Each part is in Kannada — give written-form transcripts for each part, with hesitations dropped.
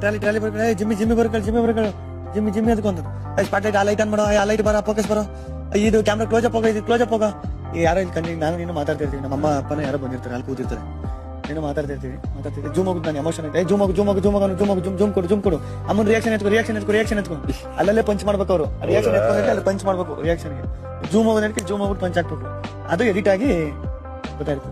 ಟ್ರಾಲಿ ಬರ್ಕೊಳ್ಳ ಜಿಮ್ಮಿ ಬರ್ಕೊಳ್ಳ ಜಿಮ್ಮಿ ಅದಕ್ಕೊಂದು ಸ್ಪಾಟ್ಲೈಟ್ ಆ ಲೈಟ್ ಆನ್ ಮಾಡೋ ಆ ಲೈಟ್ ಬರೋ ಫೋಕಸ್ ಬರೋ ಇದು ಕ್ಯಾಮ್ರಾ ಕ್ಲೋಸ್ ಅಪ್ ಹೋಗ ಯಾರೋ ಇಲ್ಲಿ ಕಣ್ಣಿ ನಾನು ನೀನು ಮಾತಾಡ್ತಾ ಇರ್ತೀವಿ. ನಮ್ಮ ಅಮ್ಮ ಅಪ್ಪನ ಯಾರೋ ಬಂದಿರ್ತಾರೆ ಅಲ್ಲಿ ಕೂತಿರ್ತಾರೆ, ಏನೋ ಮಾತಾಡ್ತಿರ್ತೀವಿ. ಜೂಮ್ ಹೋಗುತ್ತೆ, ನಾನು ಎಮೋಷನ್ ಐತೆ. ಜೂಮ್ ಕೊಡು ಅಮ್ಮನ ರಿಯಾಕ್ಷನ್ ಎತ್ಕೊ ಅಲ್ಲೇ ಪಂಚ್ ಮಾಡ್ಬೇಕು. ಅವರು ರಿಯಾಕ್ಷನ್ ಎತ್ಕೊಂಡ್ರೆ ಅಲ್ಲಿ ಪಂಚ್ ಮಾಡ್ಬೇಕು. ರಿಯಾಕ್ಷನ್ಗೆ ಜೂಮ್ ಹೋಗ್ಬಿಟ್ಟು ಪಂಚ್ ಹಾಕ್ಬೇಕು. ಅದು ಎಡಿಟ್ ಆಗಿ ಗೊತ್ತಾಯ್ತು.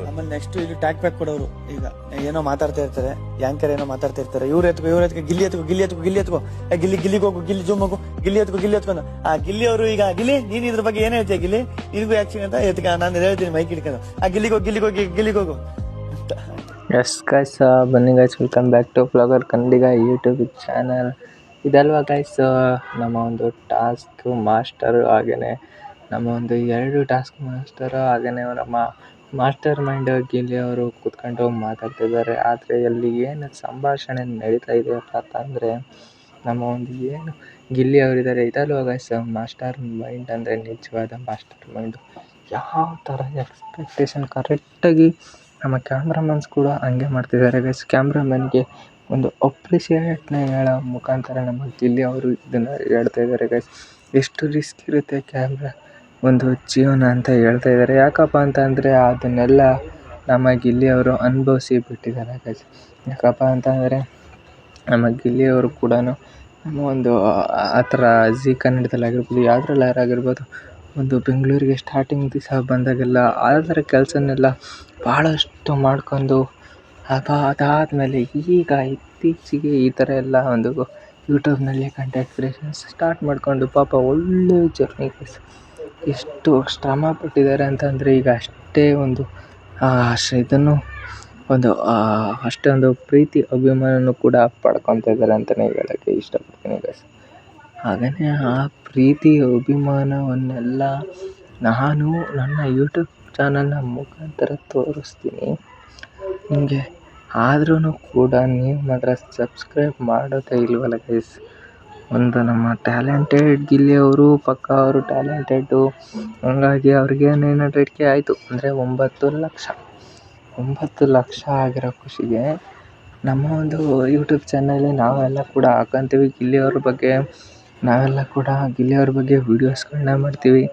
ಆಮೇಲೆ ನೆಕ್ಸ್ಟ್ ಇಲ್ಲಿ ಟ್ಯಾಗ್ ಪ್ಯಾಕ್ ಕೊಡೋರು. ಈಗ ಏನೋ ಮಾತಾಡ್ತಾ ಇರ್ತಾರೆ, ಯಾಂಕರ್ ಏನೋ ಮಾತಾಡ್ತಾ ಇರ್ತಾರೆ, ಇವ್ರ ಎತ್ಕೊ ಗಿಲ್ಲಿ ಎತ್ಕೊ ಗಿಲ್ಲಿಗೆ ಹೋಗು, ಗಿಲ್ಲಿ ಜೂಮ್ ಹೋಗು, ಗಿಲ್ಲಿ ಎತ್ಕೊಂಡು ಆ ಗಿಲ್ಲಿ ಅವರು ಈಗ ಗಿಲ್ಲಿ ನೀನ್ ಇದ್ರ ಬಗ್ಗೆ ಏನ್ ಹೇಳ್ತೀಯ ಗಿಲ್ಲಿ ನಿನಗೂ ಆಕ್ಷನ್ ಅಂತ ನಾನು ಹೇಳ್ತೀನಿ ಮೈಕ್ ಹಿಡ್ಕೊಂಡು ಆ ಗಿಲ್ಲಿಗೆ ಹೋಗು ಅಂತ. ಎಸ್ ಗೈಸ್, ಬನ್ನಿ guys, welcome back to vlogger Kannadiga YouTube channel. ಇದಲ್ವಾ ಗೈಸ್ ನಮ್ಮ ಒಂದು ಟಾಸ್ಕ್ ಮಾಸ್ಟರ್, ಹಾಗೇನೆ ನಮ್ಮ ಒಂದು 2 ಟಾಸ್ಕ್ ಮಾಸ್ಟರ್, ಹಾಗೇನೆ ನಮ್ಮ ಮಾಸ್ಟರ್ ಮೈಂಡ್ ಗಿಲ್ಲಿ ಅವರು ಕೂತ್ಕೊಂಡು ಮಾತಾಡ್ತಿದ್ದಾರೆ. ಆದರೆ ಅಲ್ಲಿ ಏನು ಸಂಭಾಷಣೆ ನಡೀತಾ ಇದೆ ಅಂತಂದರೆ, ನಮ್ಮ ಒಂದು ಏನು ಗಿಲ್ಲಿ ಅವರಿದ್ದಾರೆ, ಇದಲ್ವಾ ಗೈಸ್ ಮಾಸ್ಟರ್ ಮೈಂಡ್ ಅಂದರೆ ನಿಜವಾದ ಮಾಸ್ಟರ್ ಮೈಂಡು. ಯಾವ ಥರ ಎಕ್ಸ್ಪೆಕ್ಟೇಷನ್ ಕರೆಕ್ಟಾಗಿ ನಮ್ಮ ಕ್ಯಾಮ್ರಾಮನ್ಸ್ ಕೂಡ ಹಂಗೆ ಮಾಡ್ತಿದ್ದಾರೆ ಗೈಸ್. ಕ್ಯಾಮ್ರಾಮನ್ಗೆ ಒಂದು ಅಪ್ರಿಷಿಯೇಟ್ನ ಹೇಳೋ ಮುಖಾಂತರ ನಮ್ಮ ಗಿಲ್ಲಿ ಅವರು ಇದನ್ನು ಹೇಳ್ತಾ ಇದ್ದಾರೆ ಗೈಸ್. ಎಷ್ಟು ರಿಸ್ಕ್ ಇರುತ್ತೆ ಕ್ಯಾಮ್ರಾ ಒಂದು ಜೀವನ ಅಂತ ಹೇಳ್ತಾ ಇದ್ದಾರೆ. ಯಾಕಪ್ಪ ಅಂತಂದರೆ ಅದನ್ನೆಲ್ಲ ನಮ್ಮ ಗಿಲ್ಲಿ ಅವರು ಅನುಭವಿಸಿ ಬಿಟ್ಟಿದ್ದಾರೆ ಗೈಸ್. ಯಾಕಪ್ಪ ಅಂತಂದರೆ ನಮ್ಮ ಗಿಲ್ಲಿ ಅವರು ಕೂಡ ನಮ್ಮ ಒಂದು ಆ ಥರ ಜೀ ಕನ್ನಡದಲ್ಲಾಗಿರ್ಬೋದು, ಯಾವುದ್ರಲ್ಲಾಗಿರ್ಬೋದು, ಒಂದು ಬೆಂಗಳೂರಿಗೆ ಸ್ಟಾರ್ಟಿಂಗ್ ದಿವಸ ಬಂದಾಗೆಲ್ಲ ಆ ಥರ ಕೆಲಸನೆಲ್ಲ ಭಾಳಷ್ಟು ಮಾಡ್ಕೊಂಡು ಅದಾದಮೇಲೆ ಈಗ ಇತ್ತೀಚೆಗೆ ಈ ಥರ ಎಲ್ಲ ಒಂದು ಯೂಟ್ಯೂಬ್ನಲ್ಲಿ ಕಂಟೆಂಟ್ ಕ್ರಿಯೇಷನ್ಸ್ ಸ್ಟಾರ್ಟ್ ಮಾಡಿಕೊಂಡು ಪಾಪ ಒಳ್ಳೆ ಜರ್ನಿ ಗೈಸ್. ಎಷ್ಟು ಶ್ರಮ ಪಟ್ಟಿದ್ದಾರೆ ಅಂತಂದರೆ ಈಗ ಅಷ್ಟೇ ಒಂದು ಇದನ್ನು ಒಂದು ಅಷ್ಟೊಂದು ಪ್ರೀತಿ ಅಭಿಮಾನನೂ ಕೂಡ ಪಡ್ಕೊತಾ ಇದ್ದಾರೆ ಅಂತಲೇ ಹೇಳೋಕ್ಕೆ ಇಷ್ಟಪಡ್ತೀನಿ ಗೈಸ್. ಹಾಗೆಯೇ ಆ ಪ್ರೀತಿ ಅಭಿಮಾನವನ್ನೆಲ್ಲ ನಾನು ನನ್ನ ಯೂಟ್ಯೂಬ್ ಚಾನಲ್ನ ಮುಖಾಂತರ ತೋರಿಸ್ತೀನಿ ನಿಮಗೆ. ಆದ್ರೂ ಕೂಡ ನೀವು ಮಾತ್ರ ಸಬ್ಸ್ಕ್ರೈಬ್ ಮಾಡೋದೇ ಇಲ್ವಲ್ಲ ಗೈಸ್. ಒಂದು ನಮ್ಮ ಟ್ಯಾಲೆಂಟೆಡ್ ಗಿಲ್ಲಿ ಅವರು ಪಕ್ಕ ಅವರು ಟ್ಯಾಲೆಂಟೆಡ್ಡು, ಹಂಗಾಗಿ ಅವ್ರಿಗೆ 900K ಆಯಿತು ಅಂದರೆ 9 ಲಕ್ಷ ಆಗಿರೋ ಖುಷಿಗೆ ನಮ್ಮ ಒಂದು ಯೂಟ್ಯೂಬ್ ಚಾನಲಲ್ಲಿ ನಾವೆಲ್ಲ ಕೂಡ ಹಾಕೊಂತೀವಿ ಗಿಲ್ಲಿಯವ್ರ ಬಗ್ಗೆ. ನಾವೆಲ್ಲ ಕೂಡ ಗಿಲ್ಲಿಯವ್ರ ಬಗ್ಗೆ ವೀಡಿಯೋಸ್ಗಳನ್ನ ಮಾಡ್ತೀವಿ.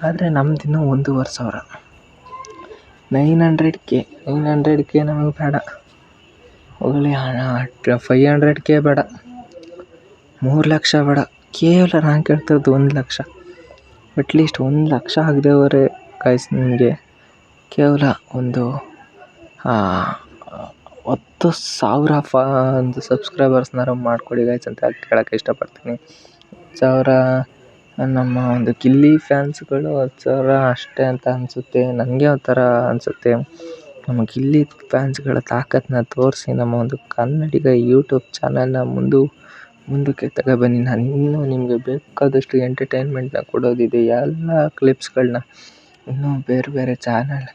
ಆದರೆ ನಮ್ಮದಿನ್ನೂ 1,500,000 900K ನಮಗೆ ಬೇಡ. ಹೋಗಲಿ 500K ಬೇಡ, 3 ಲಕ್ಷ ಬೇಡ, ಕೇವಲ ನಾನು ಕೇಳ್ತಿರೋದು 1 ಲಕ್ಷ. ಅಟ್ಲೀಸ್ಟ್ 1 ಲಕ್ಷ ಆಗದವರೆ ಗೈಸ್ ನಿಮಗೆ ಕೇವಲ ಒಂದು 10,000 ಒಂದು ಸಬ್ಸ್ಕ್ರೈಬರ್ಸ್ನಾರು ಮಾಡಿಕೊಡಿ ಗೈಸ್ ಅಂತ ಕೇಳೋಕ್ಕೆ ಇಷ್ಟಪಡ್ತೀನಿ. 10,000 ನಮ್ಮ ಒಂದು ಗಿಲ್ಲಿ ಫ್ಯಾನ್ಸ್ಗಳು 10,000 ಅಷ್ಟೇ ಅಂತ ಅನಿಸುತ್ತೆ. ನನಗೆ ಒಂಥರ ಅನಿಸುತ್ತೆ. ನಮ್ಮ ಗಿಲ್ಲಿ ಫ್ಯಾನ್ಸ್ಗಳ ತಾಕತ್ತನ್ನ ತೋರಿಸಿ ನಮ್ಮ ಒಂದು ಕನ್ನಡಿಗ ಯೂಟ್ಯೂಬ್ ಚಾನಲ್ನ ಮುಂದಕ್ಕೆ ತಗೊಬನ್ನಿ. ನಾನು ಇನ್ನೂ ನಿಮಗೆ ಬೇಕಾದಷ್ಟು ಎಂಟರ್ಟೈನ್ಮೆಂಟ್ನ ಕೊಡೋದಿದೆ. ಎಲ್ಲ ಕ್ಲಿಪ್ಸ್ಗಳನ್ನ ಇನ್ನೂ ಬೇರೆ ಚಾನಲ್,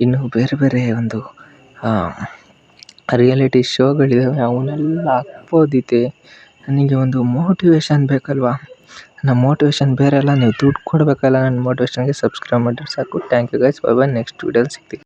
ಇನ್ನೂ ಬೇರೆ ಒಂದು ರಿಯಾಲಿಟಿ ಶೋಗಳಿದ್ದಾವೆ, ಅವನ್ನೆಲ್ಲ ಹಾಕ್ಬೋದಿದೆ. ನನಗೆ ಒಂದು ಮೋಟಿವೇಶನ್ ಬೇಕಲ್ವಾ. ನನ್ನ ಮೋಟಿವೇಶನ್ ಬೇರೆ ಅಲ್ಲ, ನೀವು ದುಡ್ಡು ಕೊಡಬೇಕಲ್ಲ. ನನ್ನ ಮೋಟಿವೇಶನ್ಗೆ ಸಬ್ಸ್ಕ್ರೈಬ್ ಮಾಡಿದ್ರೆ ಸಾಕು. Thank you guys. Bye bye. Next ವೀಡಿಯೋಲಿ ಸಿಗ್ತೀವಿ.